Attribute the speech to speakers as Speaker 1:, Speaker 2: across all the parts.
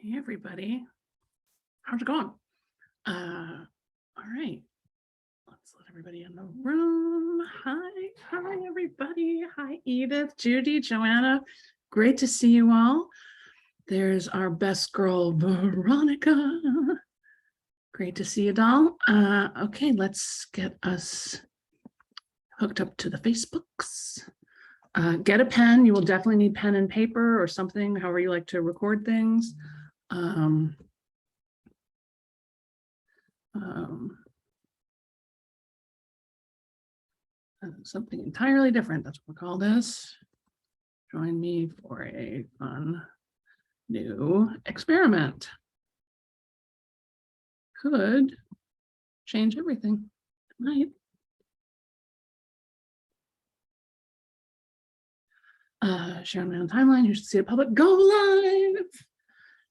Speaker 1: Hey, everybody. How's it going? All right. Let's let everybody in the room. Hi, everybody. Hi, Edith, Judy, Joanna. Great to see you all. There's our best girl, Veronica. Great to see you, doll. Okay, let's get us hooked up to the Facebooks. Get a pen. You will definitely need pen and paper or something, however you like to record things. Something entirely different. That's what we call this. Join me for a fun new experiment. Could change everything. It might. Share on my own timeline. You should see it public. Go live.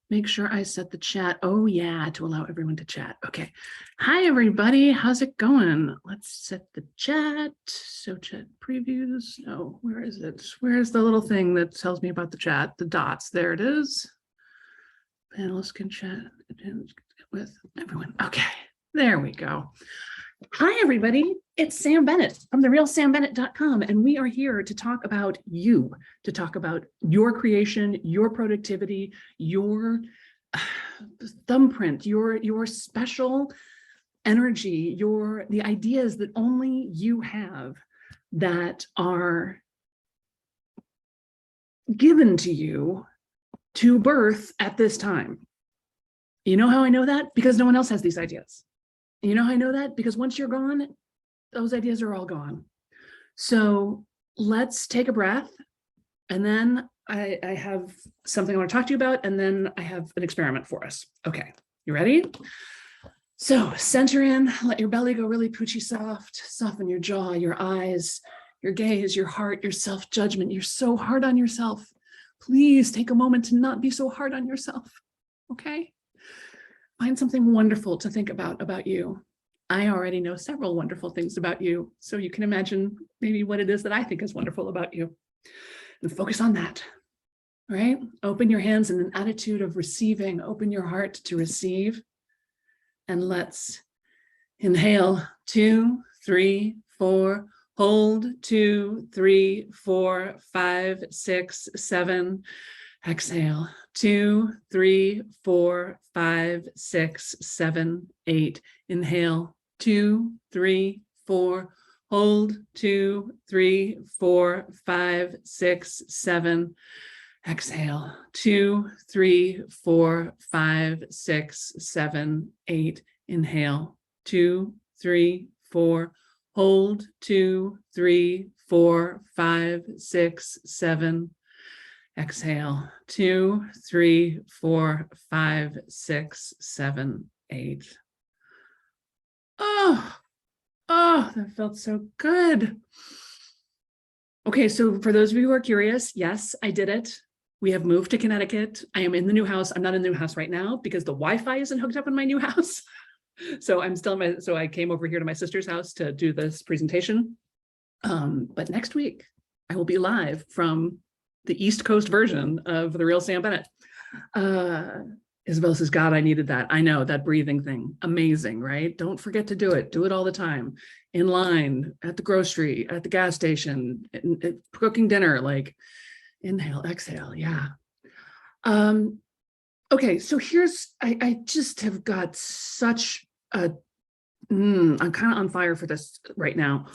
Speaker 1: Make sure I set the chat. Oh yeah, to allow everyone to chat. Okay. Hi everybody. How's it going? Let's set the chat. So chat previews. No, where is it? Where's the little thing that tells me about the chat? The dots. There it is. Panelists can chat with everyone. Okay. There we go. Hi, everybody. It's Sam Bennett from therealsambennett.com, and we are here to talk about you, to talk about your creation, your productivity, your thumbprint, your special energy, the ideas that only you have that are given to you to birth at this time. You know how I know that? Because no one else has these ideas. You know how I know that? Because once you're gone, those ideas are all gone. So let's take a breath. And then I have something I want to talk to you about. And then I have an experiment for us. Okay, you ready? So center in, let your belly go really poochy soft, soften your jaw, your eyes, your gaze, your heart, your self-judgment. You're so hard on yourself. Please take a moment to not be so hard on yourself, okay? Find something wonderful to think about you. I already know several wonderful things about you, so you can imagine maybe what it is that I think is wonderful about you. And focus on that, all right? Open your hands in an attitude of receiving. Open your heart to receive. And let's inhale, 2, 3, 4, hold, 2, 3, 4, 5, 6, 7. Exhale, 2, 3, 4, 5, 6, 7, 8. Inhale, 2, 3, 4. Hold, 2, 3, 4, 5, 6, 7. Exhale, 2, 3, 4, 5, 6, 7, 8. Inhale, 2, 3, 4. Hold, 2, 3, 4, 5, 6, 7. Exhale, 2, 3, 4, 5, 6, 7, 8. Oh, that felt so good. Okay, so for those of you who are curious, yes, I did it. We have moved to Connecticut. I am in the new house. I'm not in the new house right now because the Wi-Fi isn't hooked up in my new house. So I came over here to my sister's house to do this presentation. But next week I will be live from the East Coast version of The Real Sam Bennett. Isabel says, God, I needed that. I know, that breathing thing. Amazing, right? Don't forget to do it. Do it all the time. In line, at the grocery, at the gas station, cooking dinner, like inhale, exhale, yeah. Okay, so I just have got such a, I'm kind of on fire for this right now.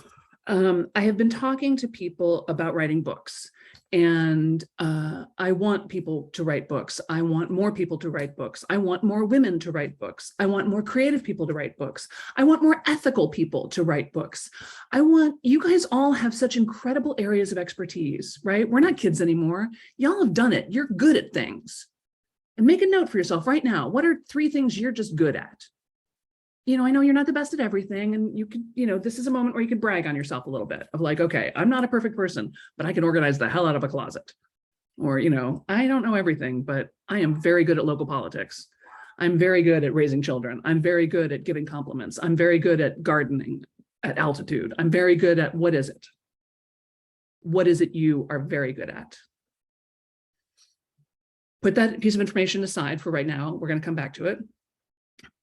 Speaker 1: I have been talking to people about writing books, and I want people to write books. I want more people to write books. I want more women to write books. I want more creative people to write books. I want more ethical people to write books. You guys all have such incredible areas of expertise, right? We're not kids anymore. Y'all have done it. You're good at things. And make a note for yourself right now. What are 3 things you're just good at? You know, I know you're not the best at everything, and you could, this is a moment where you could brag on yourself a little bit of like, okay, I'm not a perfect person, but I can organize the hell out of a closet. Or, I don't know everything, but I am very good at local politics. I'm very good at raising children. I'm very good at giving compliments. I'm very good at gardening at altitude. I'm very good at, what is it? What is it you are very good at? put that piece of information aside for right now. We're going to come back to it.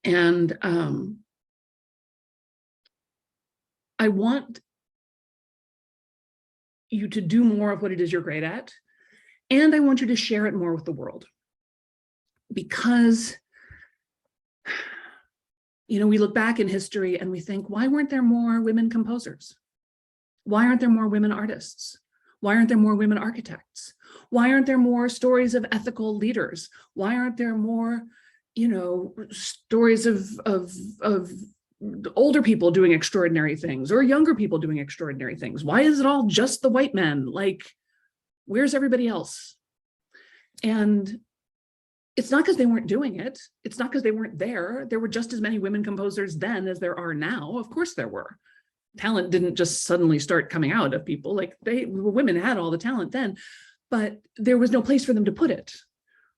Speaker 1: And I want you to do more of what it is you're great at. And I want you to share it more with the world. Because, you know, we look back in history and we think, why weren't there more women composers? Why aren't there more women artists? Why aren't there more women architects? Why aren't there more stories of ethical leaders? Why aren't there more, you know, stories of older people doing extraordinary things or younger people doing extraordinary things? Why is it all just the white men? Like, where's everybody else? And it's not because they weren't doing it. It's not because they weren't there. There were just as many women composers then as there are now. Of course there were. Talent didn't just suddenly start coming out of people. Like women had all the talent then, but there was no place for them to put it,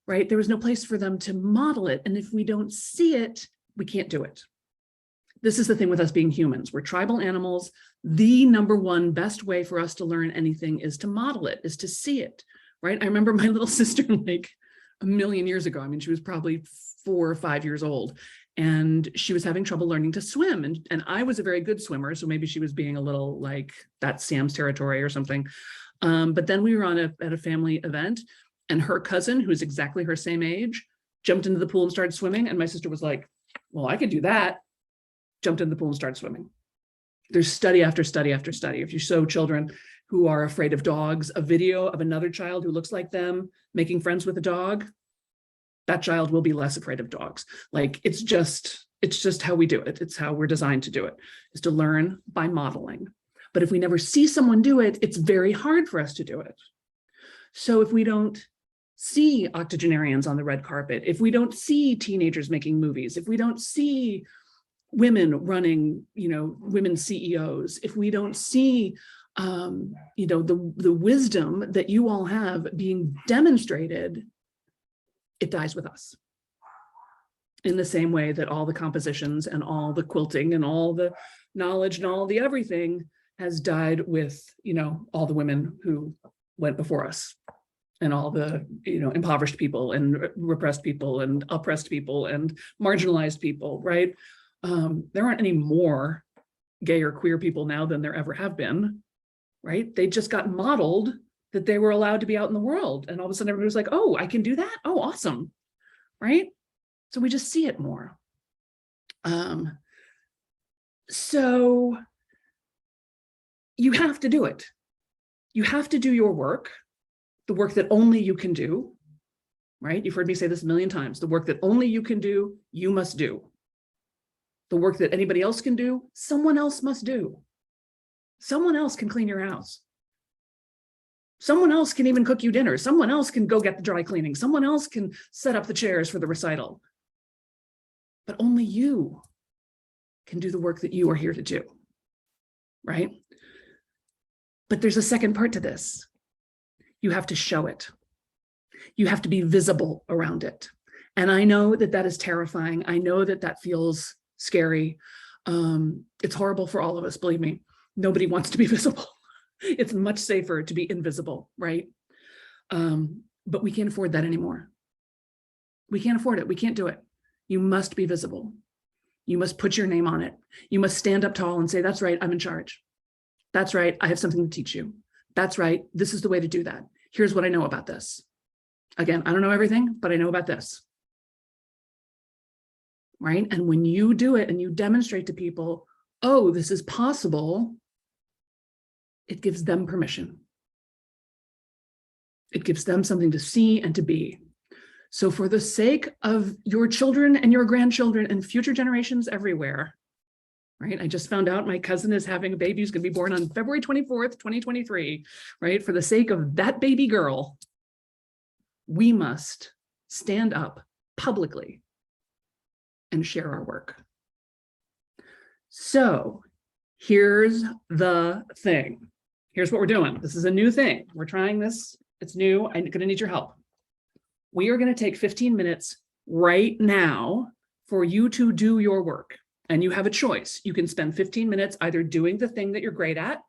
Speaker 1: right? There was no place for them to model it. And if we don't see it, we can't do it. This is the thing with us being humans. We're tribal animals. The number one best way for us to learn anything is to model it, is to see it, right? I remember my little sister like a million years ago. I mean, she was probably 4 or 5 years old, and she was having trouble learning to swim. And I was a very good swimmer, so maybe she was being a little like, that's Sam's territory or something. But then we were at a family event, and her cousin, who's exactly her same age, jumped into the pool and started swimming. And my sister was like, well, I could do that. Jumped in the pool and started swimming. There's study after study after study. If you show children who are afraid of dogs a video of another child who looks like them making friends with a dog, that child will be less afraid of dogs. Like, it's just how we do it. It's how we're designed to do it, is to learn by modeling. But if we never see someone do it, it's very hard for us to do it. So if we don't see octogenarians on the red carpet, if we don't see teenagers making movies, if we don't see women running, you know, women CEOs, if we don't see, you know, the wisdom that you all have being demonstrated, it dies with us. In the same way that all the compositions and all the quilting and all the knowledge and all the everything has died with, you know, all the women who went before us, and all the, you know, impoverished people and repressed people and oppressed people and marginalized people, right? There aren't any more gay or queer people now than there ever have been, right? They just got modeled that they were allowed to be out in the world. And all of a sudden everybody was like, oh, I can do that? Oh, awesome, right? So we just see it more. So you have to do it. You have to do your work, the work that only you can do, right? You've heard me say this a million times. The work that only you can do, you must do. The work that anybody else can do, someone else must do. Someone else can clean your house. Someone else can even cook you dinner. Someone else can go get the dry cleaning. Someone else can set up the chairs for the recital. But only you can do the work that you are here to do, right? But there's a second part to this. You have to show it. You have to be visible around it. And I know that that is terrifying. I know that that feels scary. It's horrible for all of us, believe me. Nobody wants to be visible. It's much safer to be invisible, right? But we can't afford that anymore. We can't afford it. We can't do it. You must be visible. You must put your name on it. You must stand up tall and say, that's right, I'm in charge. That's right, I have something to teach you. That's right, this is the way to do that. Here's what I know about this. Again, I don't know everything, but I know about this. Right? And when you do it and you demonstrate to people, oh, this is possible, it gives them permission. It gives them something to see and to be. So for the sake of your children and your grandchildren and future generations everywhere, right? I just found out my cousin is having a baby who's going to be born on February 24th, 2023, right? For the sake of that baby girl, we must stand up publicly and share our work. So here's the thing. Here's what we're doing. This is a new thing. We're trying this. It's new. I'm going to need your help. We are going to take 15 minutes right now for you to do your work. And you have a choice. You can spend 15 minutes either doing the thing that you're great at,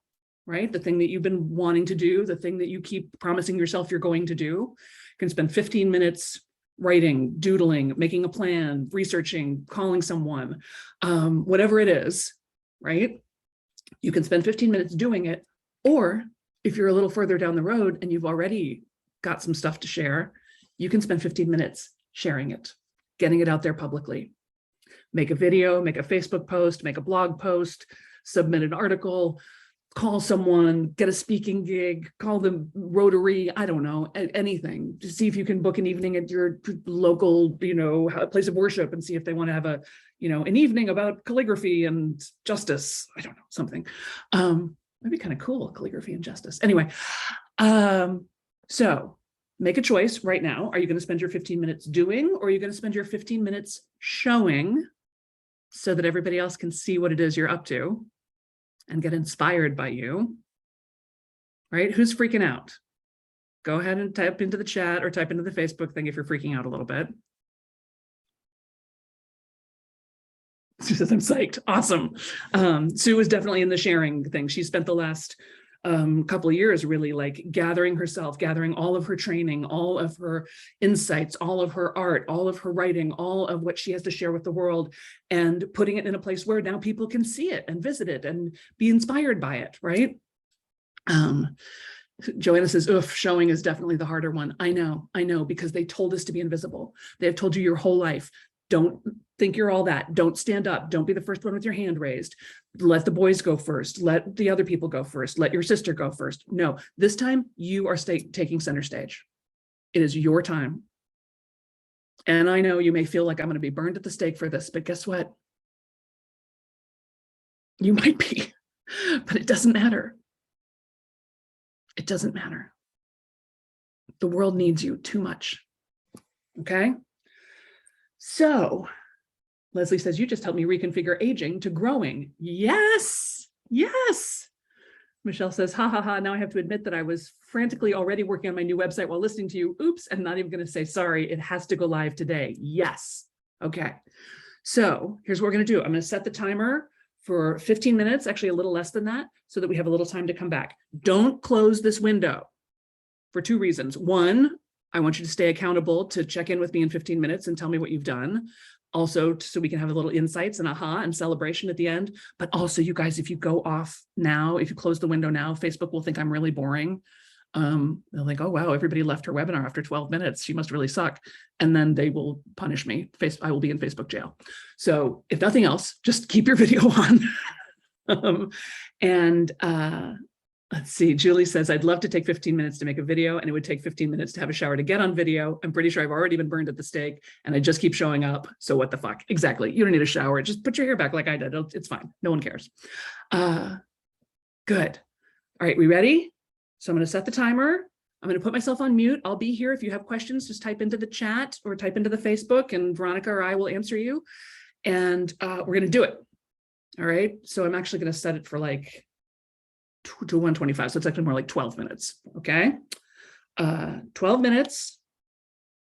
Speaker 1: right? The thing that you've been wanting to do, the thing that you keep promising yourself you're going to do. You can spend 15 minutes writing, doodling, making a plan, researching, calling someone, whatever it is, right? You can spend 15 minutes doing it. Or if you're a little further down the road and you've already got some stuff to share, you can spend 15 minutes sharing it, getting it out there publicly. Make a video, make a Facebook post, make a blog post, submit an article, call someone, get a speaking gig, call the Rotary, I don't know, anything, to see if you can book an evening at your local, place of worship and see if they want to have an evening about calligraphy and justice. I don't know, something. That'd be kind of cool, calligraphy and justice. Anyway, so make a choice right now. Are you going to spend your 15 minutes doing, or are you going to spend your 15 minutes showing so that everybody else can see what it is you're up to and get inspired by you, right? Who's freaking out? Go ahead and type into the chat or type into the Facebook thing if you're freaking out a little bit. She says, I'm psyched. Awesome. Sue was definitely in the sharing thing. She spent the last couple of years really like gathering herself, gathering all of her training, all of her insights, all of her art, all of her writing, all of what she has to share with the world, and putting it in a place where now people can see it and visit it and be inspired by it, right? Joanna says, oof, showing is definitely the harder one. I know, because they told us to be invisible. They have told you your whole life. Don't think you're all that. Don't stand up. Don't be the first one with your hand raised. Let the boys go first. Let the other people go first. Let your sister go first. No, this time you are taking center stage. It is your time. And I know you may feel like I'm going to be burned at the stake for this, but guess what? You might be, but it doesn't matter. It doesn't matter. The world needs you too much. Okay? So Leslie says, you just helped me reconfigure aging to growing. Yes, yes. Michelle says, ha ha ha, now I have to admit that I was frantically already working on my new website while listening to you. Oops, I'm not even going to say sorry. It has to go live today. Yes. Okay. So here's what we're going to do. I'm going to set the timer for 15 minutes, actually a little less than that, so that we have a little time to come back. Don't close this window for two reasons. One, I want you to stay accountable to check in with me in 15 minutes and tell me what you've done. Also, so we can have a little insights and aha and celebration at the end. But also, you guys, if you go off now, if you close the window now, Facebook will think I'm really boring. They'll think, oh, wow, everybody left her webinar after 12 minutes. She must really suck. And then they will punish me. I will be in Facebook jail. So if nothing else, just keep your video on. Let's see, Julie says, I'd love to take 15 minutes to make a video, and it would take 15 minutes to have a shower to get on video. I'm pretty sure I've already been burned at the stake and I just keep showing up. So what the fuck? Exactly. You don't need a shower. Just put your hair back like I did. It's fine. No one cares. Good. All right, we ready? So I'm going to set the timer. I'm going to put myself on mute. I'll be here. If you have questions, just type into the chat or type into the Facebook and Veronica or I will answer you. And we're going to do it. All right. So I'm actually going to set it for like to 125. So it's actually more like 12 minutes. Okay. 12 minutes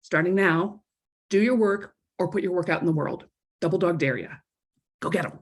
Speaker 1: starting now. Do your work or put your work out in the world. Double dog dare ya. Go get them.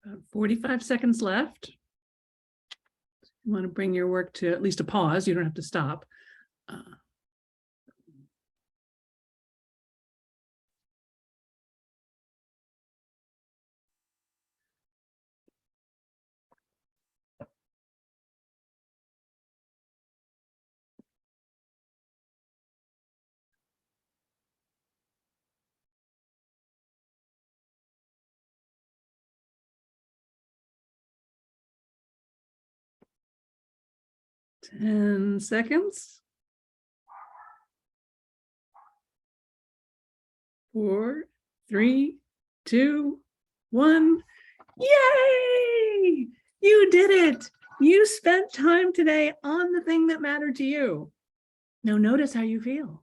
Speaker 1: About 45 seconds left. You want to bring your work to at least a pause. You don't have to stop. Uh, Ten seconds. 4, 3, 2, 1. Yay! You did it. You spent time today on the thing that mattered to you. Now notice how you feel.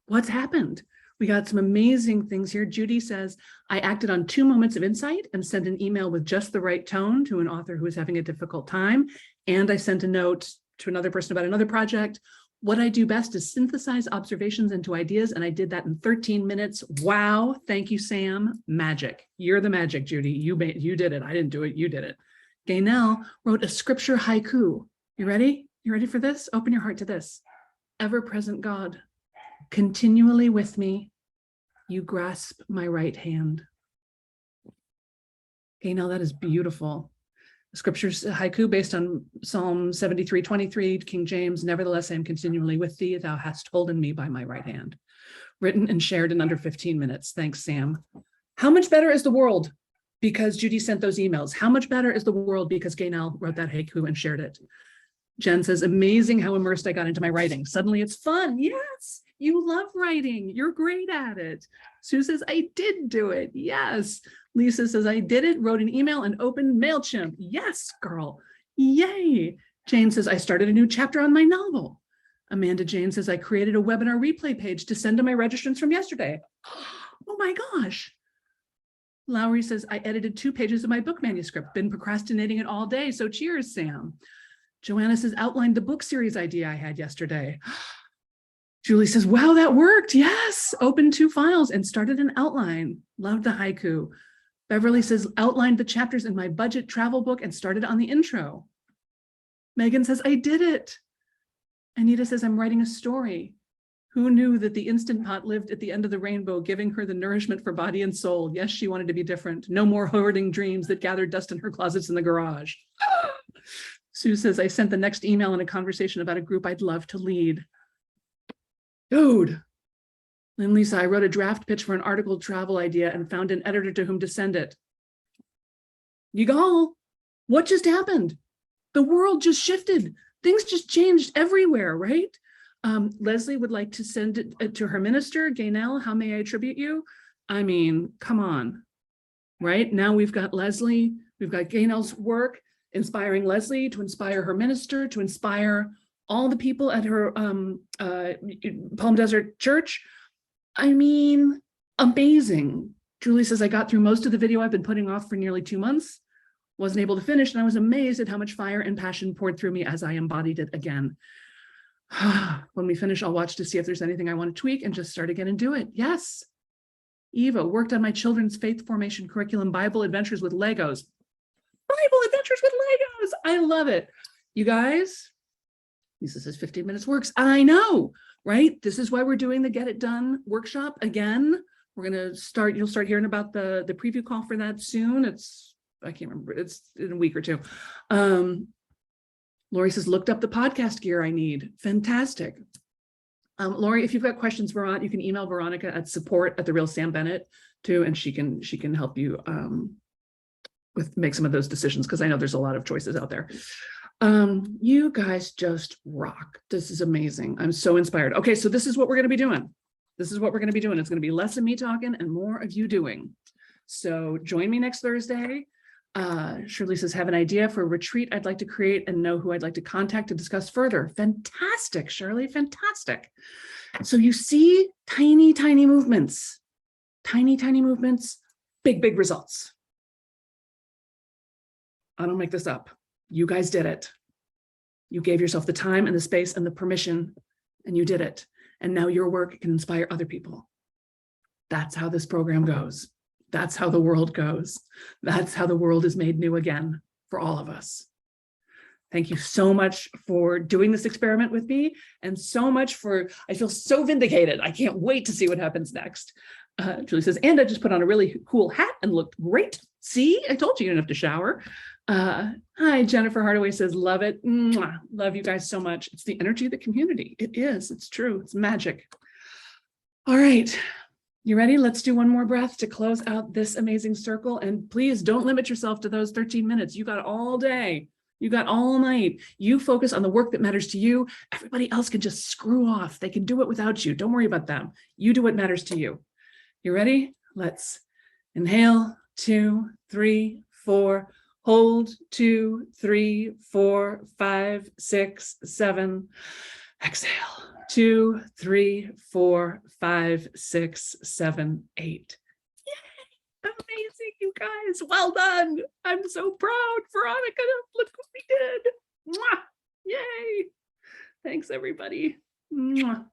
Speaker 1: What's happened? We got some amazing things here. Judy says, I acted on 2 moments of insight and sent an email with just the right tone to an author who was having a difficult time. And I sent a note to another person about another project. What I do best is synthesize observations into ideas, and I did that in 13 minutes. Wow, thank you, Sam. Magic. You're the magic, Judy. You did it. I didn't do it. You did it. Gaynell wrote a scripture haiku. You ready? You ready for this? Open your heart to this. Ever-present God, continually with me, you grasp my right hand. Gaynell, that is beautiful. Scriptures haiku based on Psalm 73:23, King James. Nevertheless, I am continually with thee. Thou hast holden me by my right hand. Written and shared in under 15 minutes. Thanks, Sam. How much better is the world because Judy sent those emails? How much better is the world because Gaynell wrote that haiku and shared it? Jen says, amazing how immersed I got into my writing. Suddenly it's fun. Yes, you love writing. You're great at it. Sue says, I did do it. Yes. Lisa says, I did it, wrote an email and opened MailChimp. Yes, girl. Yay. Jane says, I started a new chapter on my novel. Amanda Jane says, I created a webinar replay page to send to my registrants from yesterday. Oh my gosh. Lowry says, I edited 2 pages of my book manuscript, been procrastinating it all day. So cheers, Sam. Joanna says, outlined the book series idea I had yesterday. Julie says, wow, that worked. Yes. Opened 2 files and started an outline. Loved the haiku. Beverly says, outlined the chapters in my budget travel book and started on the intro. Megan says, I did it. Anita says, I'm writing a story. Who knew that the Instant Pot lived at the end of the rainbow, giving her the nourishment for body and soul? Yes, she wanted to be different. No more hoarding dreams that gathered dust in her closets in the garage. Sue says, I sent the next email in a conversation about a group I'd love to lead. Dude. And Lisa, I wrote a draft pitch for an article travel idea and found an editor to whom to send it. Yigal, what just happened? The world just shifted. Things just changed everywhere, right? Leslie would like to send it to her minister. Gaynell, how may I attribute you? I mean, come on, right? Now we've got Leslie, we've got Gaynell's work, inspiring Leslie to inspire her minister, to inspire all the people at her Palm Desert Church. I mean, amazing. Julie says, I got through most of the video I've been putting off for nearly 2 months. Wasn't able to finish, and I was amazed at how much fire and passion poured through me as I embodied it again. When we finish, I'll watch to see if there's anything I want to tweak and just start again and do it. Yes. Eva worked on my children's faith formation curriculum, Bible Adventures with Legos. Bible Adventures with Legos. I love it. You guys, Lisa says 15 minutes works. I know, right? This is why we're doing the Get It Done workshop again. We're going to start, you'll start hearing about the preview call for that soon. I can't remember, it's in a week or 2. Lori says, looked up the podcast gear I need. Fantastic. Lori, if you've got questions, Veronica, you can email Veronica at support@TheRealSamBennett too, and she can help you make some of those decisions, because I know there's a lot of choices out there. You guys just rock. This is amazing. I'm so inspired. Okay, so this is what we're going to be doing. This is what we're going to be doing. It's going to be less of me talking and more of you doing. So join me next Thursday. Shirley says, have an idea for a retreat I'd like to create and know who I'd like to contact to discuss further. Fantastic, Shirley, fantastic. So you see tiny, tiny movements, big, big results. I don't make this up. You guys did it. You gave yourself the time and the space and the permission, and you did it. And now your work can inspire other people. That's how this program goes. That's how the world goes. That's how the world is made new again for all of us. Thank you so much for doing this experiment with me, and so much for, I feel so vindicated. I can't wait to see what happens next. Julie says, and I just put on a really cool hat and looked great. See, I told you didn't have to shower. Hi, Jennifer Hardaway says, love it. Mwah. Love you guys so much. It's the energy of the community. It is, it's true, it's magic. All right, you ready? Let's do one more breath to close out this amazing circle. And please don't limit yourself to those 13 minutes. You got all day. You got all night. You focus on the work that matters to you. Everybody else can just screw off. They can do it without you. Don't worry about them. You do what matters to you. You ready? Let's inhale, 2, 3, 4, hold, 2, 3, 4, 5, 6, 7. Exhale, 2, 3, 4, 5, 6, 7, 8. Amazing, you guys. Well done. I'm so proud. Veronica, look what we did. Mwah. Yay. Thanks, everybody. Mwah.